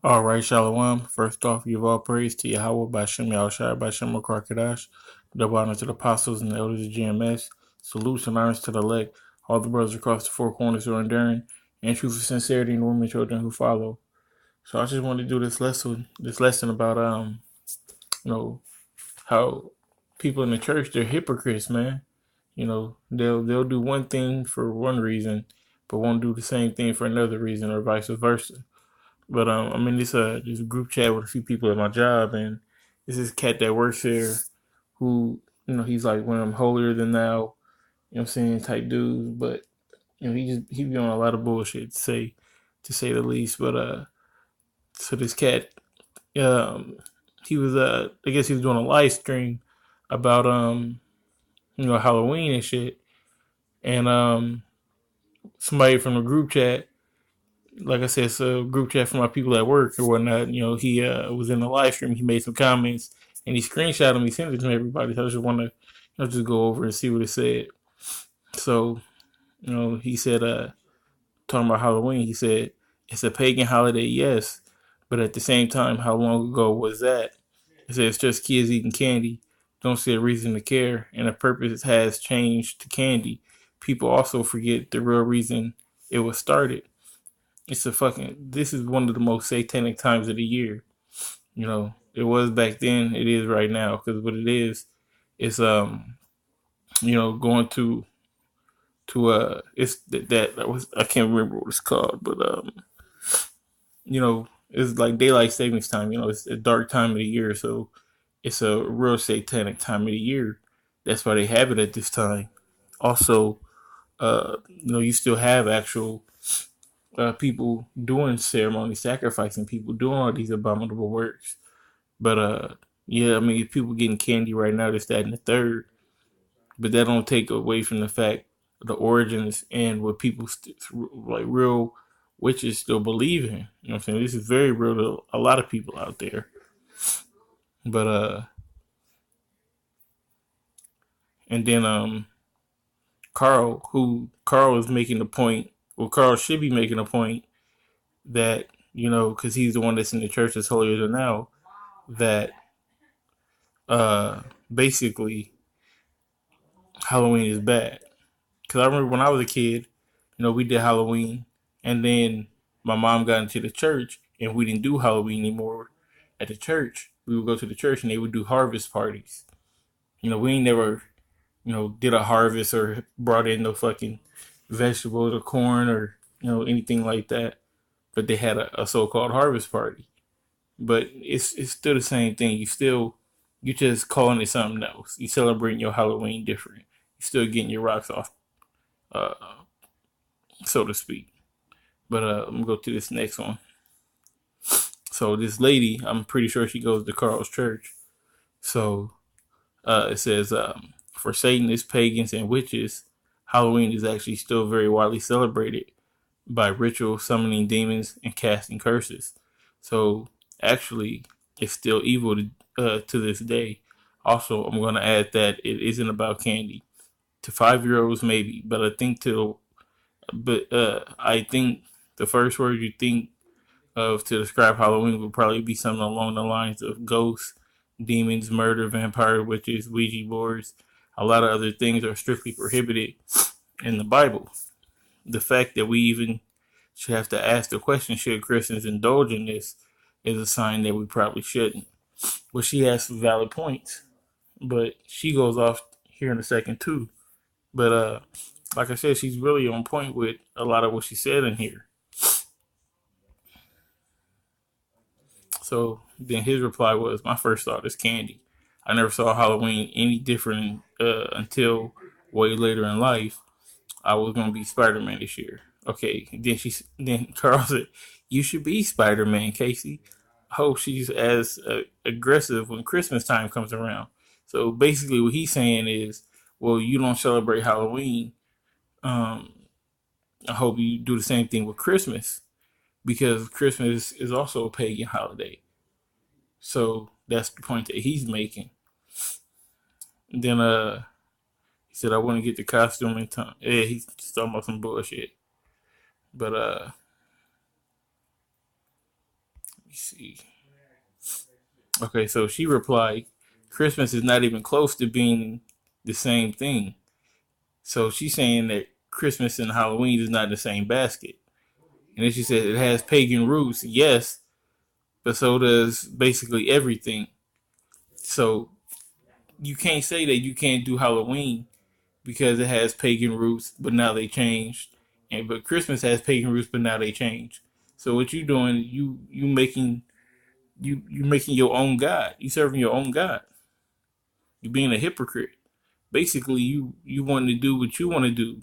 All right, Shalom. First off, give all praise to Yahweh by Shem Yahushua by Shem Krakadash. Double honor to the apostles and the elders of GMS. Salutes and honors to the elect, all the brothers across the four corners who are enduring, and truth and sincerity in the women and children who follow. So I just wanted to do this lesson about you know, how people in the church, they're hypocrites, man. They'll do one thing for one reason, but won't do the same thing for another reason, or vice versa. But I'm in this group chat with a few people at my job, and this is cat that works here, who he's like one of them holier than thou, you know what I'm saying, type dudes. But he be on a lot of bullshit to say the least. But so this cat, um, he was I guess he was doing a live stream about Halloween and shit, and somebody from the group chat, like I said, it's a group chat for my people at work or whatnot. He was in the live stream. He made some comments and he screenshot them. He sent it to everybody. So I just want to, just go over and see what it said. So, he said, talking about Halloween, he said, it's a pagan holiday, yes. But at the same time, how long ago was that? He said, it's just kids eating candy. Don't see a reason to care. And the purpose has changed to candy. People also forget the real reason it was started. This is one of the most satanic times of the year. It was back then, it is right now. Because what it is, it's, going it's that was, I can't remember what it's called, but, it's like daylight savings time. It's a dark time of the year. So it's a real satanic time of the year. That's why they have it at this time. Also, you still have actual people doing ceremony, sacrificing people, doing all these abominable works. But yeah, I mean, people getting candy right now, this, that, and the third. But that don't take away from the fact the origins and what people like real witches still believe in. You know what I'm saying? This is very real to a lot of people out there. But and then Carl is making the point. Well, Carl should be making a point that because he's the one that's in the church that's holier than thou, that basically Halloween is bad. Because I remember when I was a kid, we did Halloween, and then my mom got into the church, and we didn't do Halloween anymore at the church. We would go to the church, and they would do harvest parties. We ain't never, did a harvest or brought in no fucking vegetables or corn or, anything like that. But they had a so-called harvest party. But it's still the same thing. You just calling it something else. You celebrating your Halloween different. You still getting your rocks off, uh, so to speak. But I'm gonna go to this next one. So this lady, I'm pretty sure she goes to Carl's church. So it says, for Satanists, pagans, and witches, Halloween is actually still very widely celebrated by ritual summoning demons and casting curses. So actually, it's still evil to this day. Also, I'm going to add that it isn't about candy. To 5-year-olds, maybe, but I think the first word you think of to describe Halloween would probably be something along the lines of ghosts, demons, murder, vampire, witches, Ouija boards. A lot of other things are strictly prohibited in the Bible. The fact that we even should have to ask the question, should Christians indulge in this, is a sign that we probably shouldn't. Well, she has some valid points, but she goes off here in a second too. But like I said, she's really on point with a lot of what she said in here. So then his reply was, my first thought is candy. I never saw Halloween any different until way later in life. I was gonna be Spider-Man this year. Okay, then Carl said, "You should be Spider-Man, Casey." I hope she's as aggressive when Christmas time comes around. So basically, what he's saying is, well, you don't celebrate Halloween. Um, I hope you do the same thing with Christmas because Christmas is also a pagan holiday. So that's the point that he's making. Then he said, "I want to get the costume in time." Yeah, he's just talking about some bullshit. But see. Okay, so she replied, Christmas is not even close to being the same thing. So she's saying that Christmas and Halloween is not the same basket. And then she said it has pagan roots, yes, but so does basically everything. So you can't say that you can't do Halloween because it has pagan roots, but now they changed. And but Christmas has pagan roots, but now they changed. So what you doing? You making your own God. You serving your own God. You being a hypocrite. Basically, you want to do what you want to do.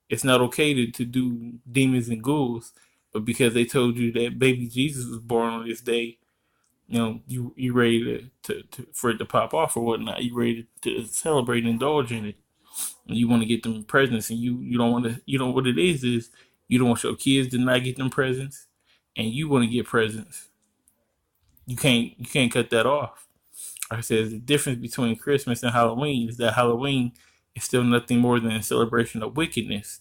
It's not okay to do demons and ghouls, but because they told you that baby Jesus was born on this day, you ready to for it to pop off or whatnot. You ready to celebrate and indulge in it. And you want to get them presents, and you don't want to. You know what it is you don't want your kids to not get them presents, and you want to get presents. You can't cut that off. Like I said, the difference between Christmas and Halloween is that Halloween is still nothing more than a celebration of wickedness.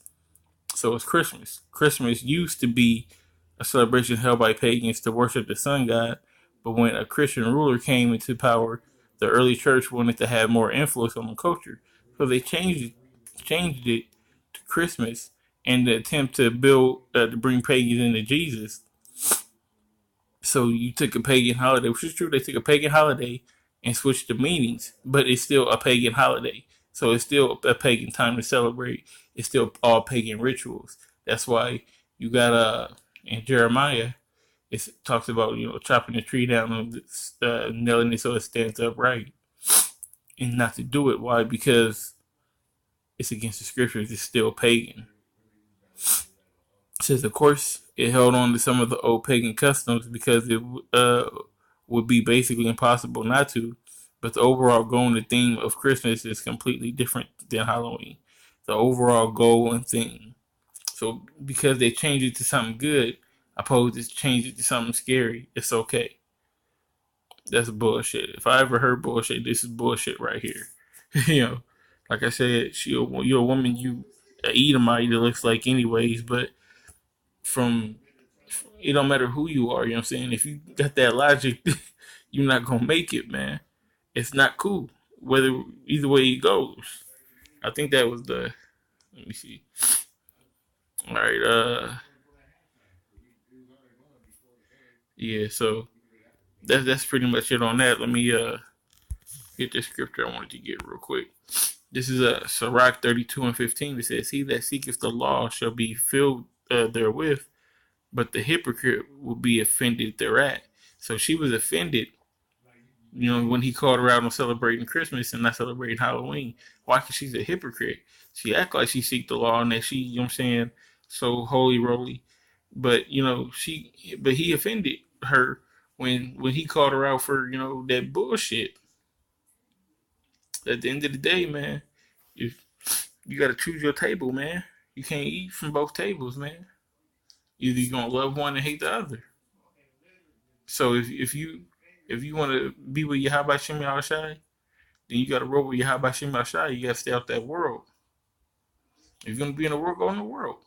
So it's Christmas. Christmas used to be a celebration held by pagans to worship the sun god, but when a Christian ruler came into power, the early church wanted to have more influence on the culture, so they changed it to Christmas in the attempt to bring pagans into Jesus. So you took a pagan holiday, which is true. They took a pagan holiday and switched the meanings, but it's still a pagan holiday. So it's still a pagan time to celebrate. It's still all pagan rituals. That's why you got in Jeremiah, it talks about chopping the tree down and nailing it so it stands upright, and not to do it. Why? Because it's against the scriptures. It's still pagan. Says, of course, it held on to some of the old pagan customs because it would be basically impossible not to. But the overall goal and the theme of Christmas is completely different than Halloween. The overall goal and theme. So because they changed it to something good, opposed to change it to something scary, it's okay. That's bullshit. If I ever heard bullshit, this is bullshit right here. you know, like I said, you're a woman, you a Edomite that looks like anyways, but from it don't matter who you are, you know what I'm saying? If you got that logic, you're not gonna make it, man. It's not cool. Whether either way it goes. I think that was the let me see. All right, yeah, so that's pretty much it on that. Let me get this scripture I wanted to get real quick. This is Sirach 32:15. It says, He that seeketh the law shall be filled therewith, but the hypocrite will be offended thereat. So she was offended, when he called her out on celebrating Christmas and not celebrating Halloween. Why? Because she's a hypocrite. She act like she seek the law and that she, what I'm saying, so holy roly. But but he offended her when he called her out for that bullshit. At the end of the day, man, if you got to choose your table, man. You can't eat from both tables, man. Either you're gonna love one and hate the other. So if you want to be with Yahweh Shem Yahushai, then you got to roll with Yahweh Shem Yahushai. You got to stay out that world. If you're gonna be in the world, go in the world.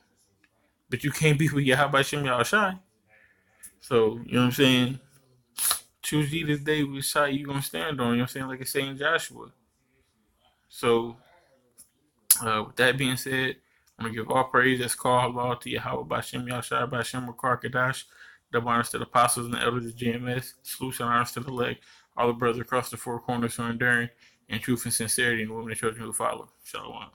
But you can't be with Yahweh Shem Yahushai. So you know what I'm saying. Choose ye this day which side you gonna stand on. You know what I'm saying, like it's saying Joshua. So with that being said, I'm gonna give all praise that's called law to Yahweh Bashem Yahshai Bashem Karkadash, double honors to the apostles and the elders of GMS, salutes and honors to the elect, all the brothers across the four corners who are enduring in truth and sincerity, and the women and children who follow. Shalom.